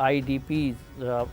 IDP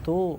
2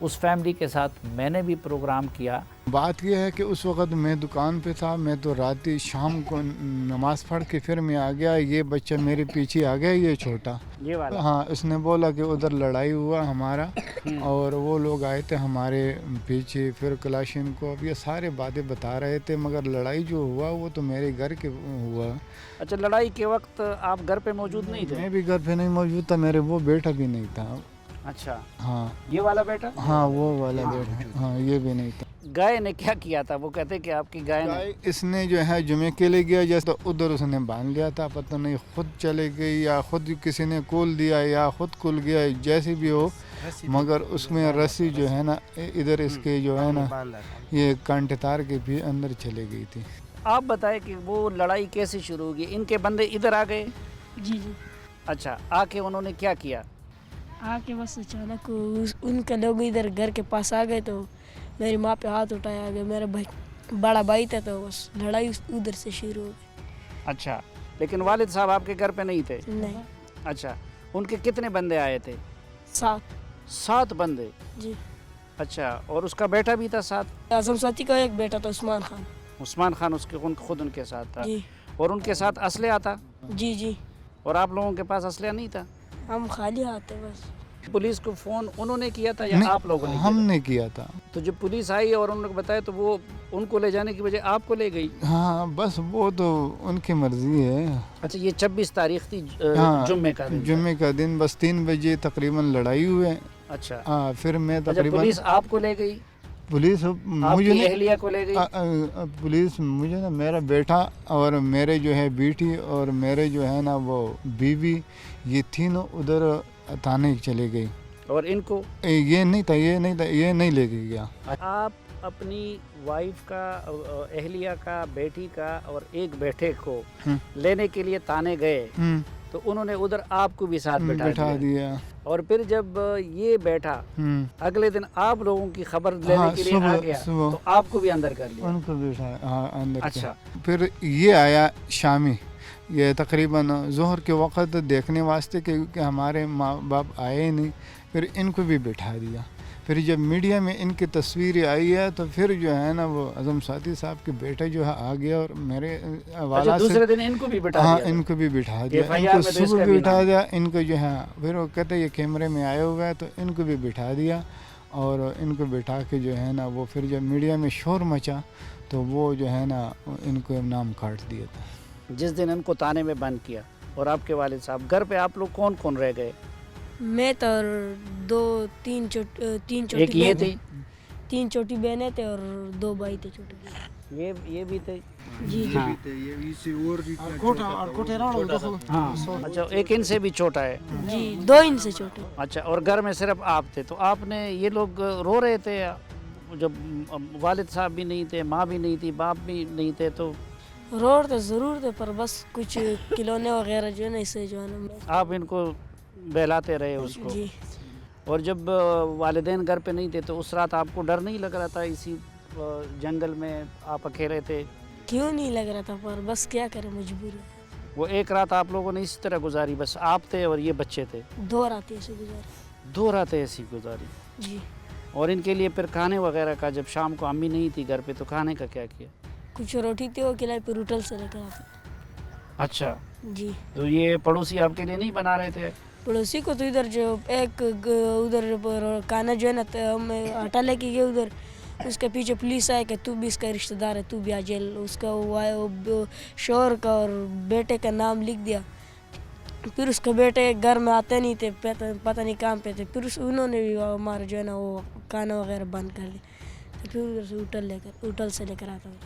اس family کے ساتھ میں نے بھی پروگرام کیا. بات یہ ہے کہ اس وقت میں دکان پہ تھا. میں تو رات شام کو نماز پڑھ کے پھر میں آ گیا. یہ بچہ میرے پیچھے آ گیا, یہ چھوٹا, یہ والا ہاں, اس نے بولا کہ ادھر لڑائی ہوا ہمارا اور وہ لوگ آئے تھے ہمارے پیچھے, پھر کلاشن کو, اب یہ سارے باتیں بتا رہے تھے, مگر لڑائی جو ہوا وہ تو میرے گھر کے ہوا. اچھا, لڑائی کے وقت آپ گھر پہ موجود نہیں تھے؟ میں بھی گھر پہ نہیں موجود تھا, میرے وہ بیٹا بھی نہیں تھا. اچھا, ہاں, یہ والا بیٹا, ہاں وہ والا بیٹا, ہاں یہ بھی نہیں تھا. گائے نے کیا کیا تھا؟ وہ کہتے کہ آپ کی گائے نے, اس نے جو ہے جمعے کے لیے گیا, جیسے ادھر اس نے باندھ لیا تھا, پتہ نہیں خود چلے گئی یا خود کسی نے کول دیا یا خود کھل گیا, جیسے بھی ہو, مگر اس میں رسی جو ہے نا ادھر اس کے جو ہے نا یہ کانٹے تار کے بھی اندر چلے گئی تھی. آپ بتائیں کہ وہ لڑائی کیسے شروع ہوگی؟ ان کے بندے ادھر آ گئے؟ جی جی. اچھا, آ کے انہوں نے کیا کیا؟ آ کے بس اچانک ان کے لوگ ادھر گھر کے پاس آ گئے تو میری ماں پہ ہاتھ اٹھایا گیا. میرا بھائی بڑا بھائی تھا تو بس لڑائی ادھر سے شروع ہو گئی. اچھا, لیکن والد صاحب آپ کے گھر پہ نہیں تھے؟ نہیں. اچھا, ان کے کتنے بندے آئے تھے؟ 7 بندے. جی. اچھا, اور اس کا بیٹا بھی تھا ساتھ؟ اعظم ساتھی کا ایک بیٹا تھا عثمان خان. عثمان خان اس کے خود ان کے ساتھ تھا؟ جی. اور ان کے ساتھ اسلحہ تھا؟ جی جی. اور آپ لوگوں کے پاس اسلحہ نہیں تھا؟ ہم خالی ہاتھ تھے بس. پولیس کو فون انہوں نے کیا تھا یا آپ لوگوں نے کیا؟ ہم نے کیا تھا. تو جب پولیس آئی اور انہوں نے بتایا تو وہ ان کو لے جانے کی بجائے آپ کو لے گئی؟ ہاں, بس وہ تو ان کی مرضی ہے. اچھا, یہ 26 تاریخ تھی جمعے کا دن؟ جمعے کا دن, بس 3 بجے تقریباً لڑائی ہوئے. اچھا, ہاں, پھر میں تقریباً پولیس آپ کو لے گئی؟ پولیس مجھے نہیں, اہلیہ کو لے گئی؟ پولیس مجھے نا, میرا بیٹا اور میرے جو ہے بیٹی اور میرے جو ہے نا وہ بیوی, یہ تینوں ادھر تھانے چلے گئی. اور ان کو یہ نہیں لے کے گیا. آپ اپنی وائف کا, اہلیہ کا, بیٹی کا اور ایک بیٹے کو لینے کے لیے تانے گئے تو انہوں نے ادھر آپ کو بھی ساتھ بٹھا دیا. اور پھر جب یہ بیٹھا اگلے دن آپ لوگوں کی خبر لینے کے لیے آ گیا تو آپ کو بھی اندر کر لیا؟ ان کو بٹھایا, ہاں اندر. اچھا, پھر یہ آیا شامی, یہ تقریباً ظہر کے وقت دیکھنے واسطے کہ ہمارے ماں باپ آئے نہیں, پھر ان کو بھی بٹھا دیا. پھر جب میڈیا میں ان کی تصویریں آئی ہے تو پھر جو ہے نا وہ اعظم ساتھی صاحب کے بیٹا جو ہے آ گیا اور میرے حوالہ سے دوسرے دن ان کو بھی بٹھا دیا؟ ہاں, ان کو بھی بٹھا دیا, ان کو صبح بھی بٹھا دیا. ان کو جو ہے پھر وہ کہتے یہ کیمرے میں آئے ہوئے تو ان کو بھی بٹھا دیا, اور ان کو بٹھا کے جو ہے نا وہ پھر جب میڈیا میں شور مچا تو وہ جو ہے نا ان کو نام کاٹ دیا تھا. جس دن ان کو تانے میں بند کیا اور آپ کے والد صاحب, گھر پہ آپ لوگ کون کون رہ گئے؟ میں تو اور 3 چھوٹی بہنیں تھے اور 2 بھائی تھے چھوٹے. یہ بھی تھے؟ جی. اچھا, ایک ان سے بھی چھوٹا ہے؟ جی, 2 ان سے چھوٹے. اچھا, اور گھر میں صرف آپ تھے. تو آپ نے, یہ لوگ رو رہے تھے جب والد صاحب بھی نہیں تھے, ماں بھی نہیں تھی, باپ بھی نہیں تھے؟ تو رو تو ضرور تھے, پر بس کچھ کھلونے وغیرہ جو ہے نا اسے جو ہے نا آپ ان کو بہلاتے رہے اس کو. جی. اور جب والدین گھر پہ نہیں تھے تو اس رات آپ کو ڈر نہیں لگ رہا تھا؟ اسی جنگل میں آپ اکیلے تھے. کیوں نہیں لگ رہا تھا, پر بس کیا کریں, مجبور ہے. وہ ایک رات آپ لوگوں نے اسی طرح گزاری؟ بس آپ تھے اور یہ بچے تھے؟ 2 راتیں ایسے گزاری. 2 راتیں ایسی گزاری. جی. اور ان کے لیے پھر کھانے وغیرہ کا, جب شام کو امی نہیں تھی گھر پہ تو کھانے کا کیا کیا؟ کچھ روٹی تھی وہ کھلائی, پھر ہوٹل سے لے کر آتے. اچھا. جی. تو یہ پڑوسی آپ کے لیے نہیں بنا رہے تھے؟ پڑوسی کو تو ادھر جو ایک ادھر کانا جو ہے نا ہم آٹا لے کے گئے ادھر, اس کے پیچھے پولیس آئے کہ تو بھی اس کا رشتہ دار ہے, تو بھی آ جیل. اس کا شوہر کا اور بیٹے کا نام لکھ دیا. پھر اس کے بیٹے گھر میں آتے نہیں تھے, پتہ نہیں کام پہ تھے. پھر انہوں نے بھی ہمارا جو ہے نا وہ کھانا وغیرہ بند کر دیا. پھر ادھر سے ہوٹل سے لے کر آتا تھا.